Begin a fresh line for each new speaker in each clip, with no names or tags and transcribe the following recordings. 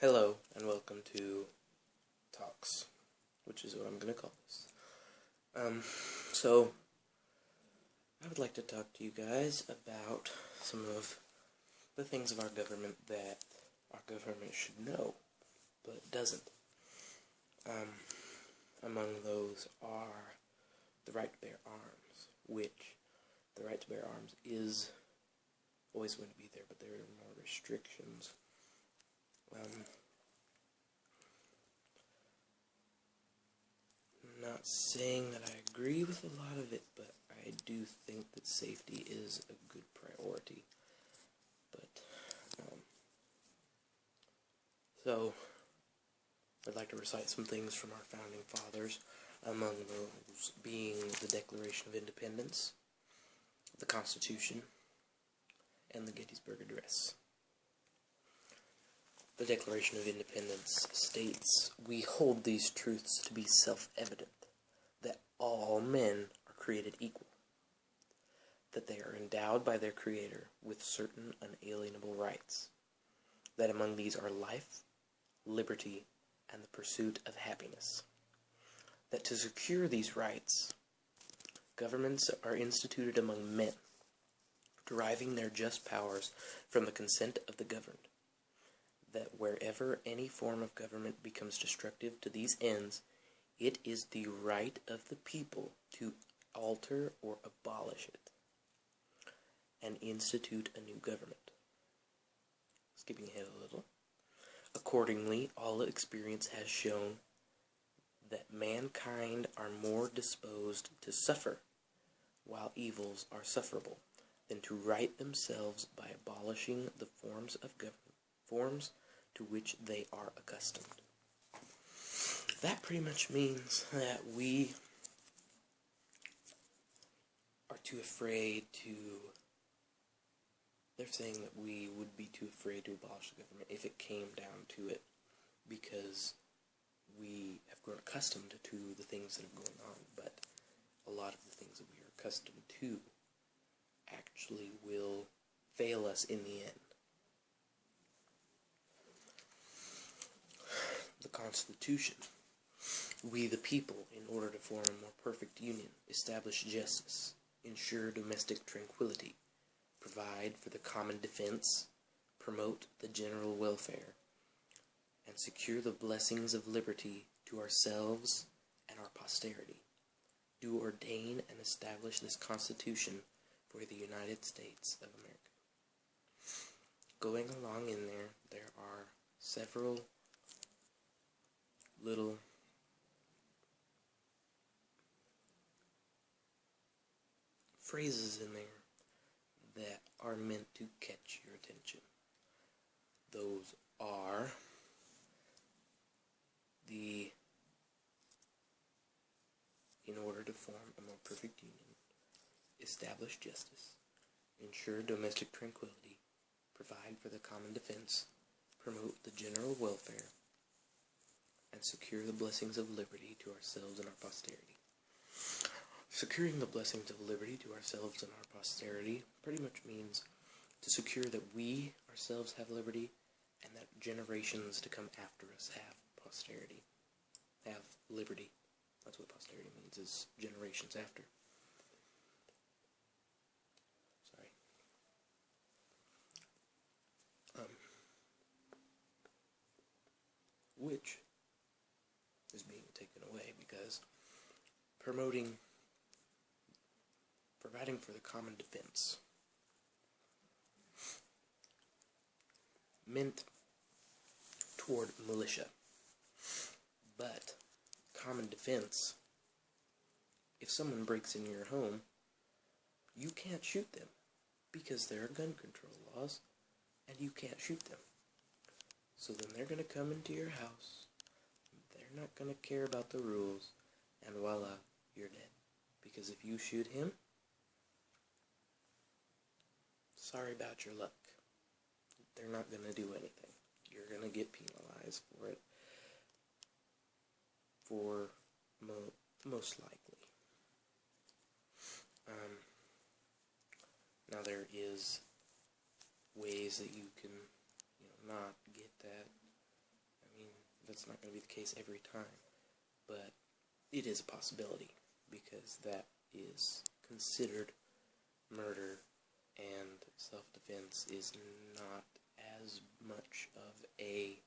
Hello, and welcome to Talks, which is what I'm going to call this. So, I would like to talk to you guys about some of the things of our government that our government should know, but doesn't. Among those are the right to bear arms, which the right to bear arms is always going to be there, but there are more restrictions. I'm not saying that I agree with a lot of it, but I do think that safety is a good priority. So, I'd like to recite some things from our founding fathers, among those being the Declaration of Independence, the Constitution, and the Gettysburg Address. The Declaration of Independence states, "We hold these truths to be self-evident, that all men are created equal, that they are endowed by their Creator with certain unalienable rights, that among these are life, liberty, and the pursuit of happiness, that to secure these rights, governments are instituted among men, deriving their just powers from the consent of the governed, that wherever any form of government becomes destructive to these ends, it is the right of the people to alter or abolish it, and institute a new government." Skipping ahead a little. "Accordingly, all experience has shown that mankind are more disposed to suffer, while evils are sufferable, than to right themselves by abolishing the forms of government, forms to which they are accustomed." That pretty much means that we are too afraid to... They're saying that we would be too afraid to abolish the government if it came down to it, because we have grown accustomed to the things that are going on, but a lot of the things that we are accustomed to actually will fail us in the end. The Constitution. "We the people, in order to form a more perfect union, establish justice, ensure domestic tranquility, provide for the common defense, promote the general welfare, and secure the blessings of liberty to ourselves and our posterity, do ordain and establish this Constitution for the United States of America." Going along in there are several little phrases in there that are meant to catch your attention. Those are in order to form a more perfect union, establish justice, ensure domestic tranquility, provide for the common defense, promote the general welfare, and secure the blessings of liberty to ourselves and our posterity. Securing the blessings of liberty to ourselves and our posterity pretty much means to secure that we ourselves have liberty and that generations to come after us have posterity, have liberty. That's what posterity means, is generations after. Sorry. Which is being taken away because providing for the common defense meant toward militia. But common defense, if someone breaks into your home, you can't shoot them because there are gun control laws and you can't shoot them. So then they're going to come into your house, they're not going to care about the rules, and voila, you're dead. Because if you shoot him, sorry about your luck. They're not going to do anything. You're going to get penalized for it, for most likely. Now there is ways that you can, not get that that's not going to be the case every time, but it is a possibility, because that is considered murder, and self-defense is not as much of a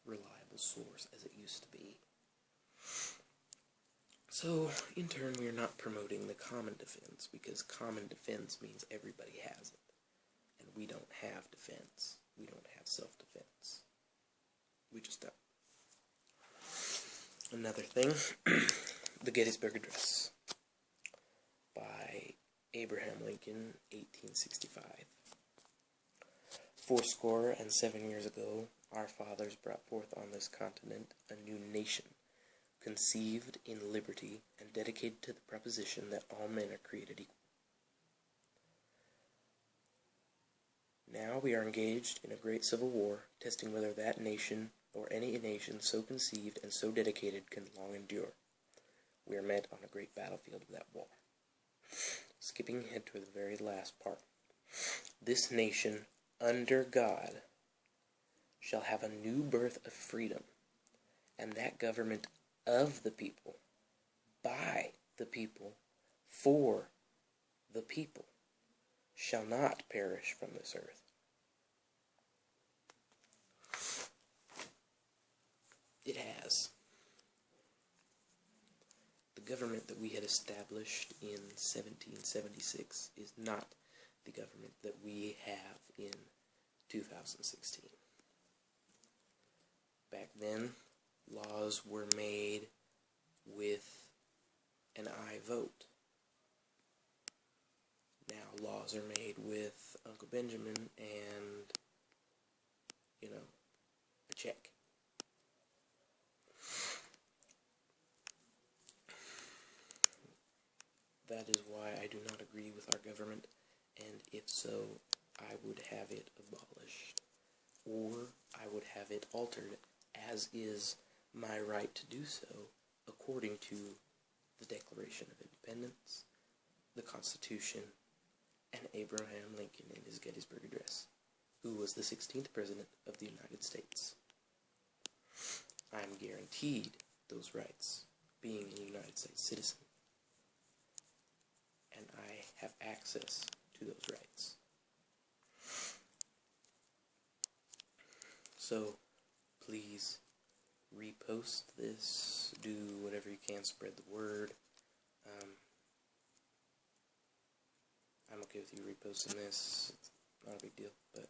reliable source as it used to be. So, in turn, we are not promoting the common defense, because common defense means everybody has it. And we don't have defense. We don't have self-defense. We just don't. Another thing, the Gettysburg Address by Abraham Lincoln, 1865. 70 years ago, our fathers brought forth on this continent a new nation, conceived in liberty and dedicated to the proposition that all men are created equal. Now we are engaged in a great civil war, testing whether that nation or any nation so conceived and so dedicated can long endure. We are met on a great battlefield of that war. Skipping ahead to the very last part. This nation, under God, shall have a new birth of freedom, and that government of the people, by the people, for the people, shall not perish from this earth. It has. The government that we had established in 1776 is not the government that we have in 2016. Back then, laws were made with an aye vote. Now laws are made with Uncle Benjamin and, a check. That is why I do not agree with our government, and if so, I would have it abolished, or I would have it altered, as is my right to do so, according to the Declaration of Independence, the Constitution, and Abraham Lincoln in his Gettysburg Address, who was the 16th President of the United States. I am guaranteed those rights, being a United States citizen, and I have access to those rights. So, please repost this, do whatever you can, spread the word. I'm okay with you reposting this, it's not a big deal, but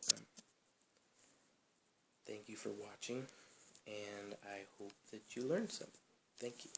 thank you for watching, and I hope that you learned something. Thank you.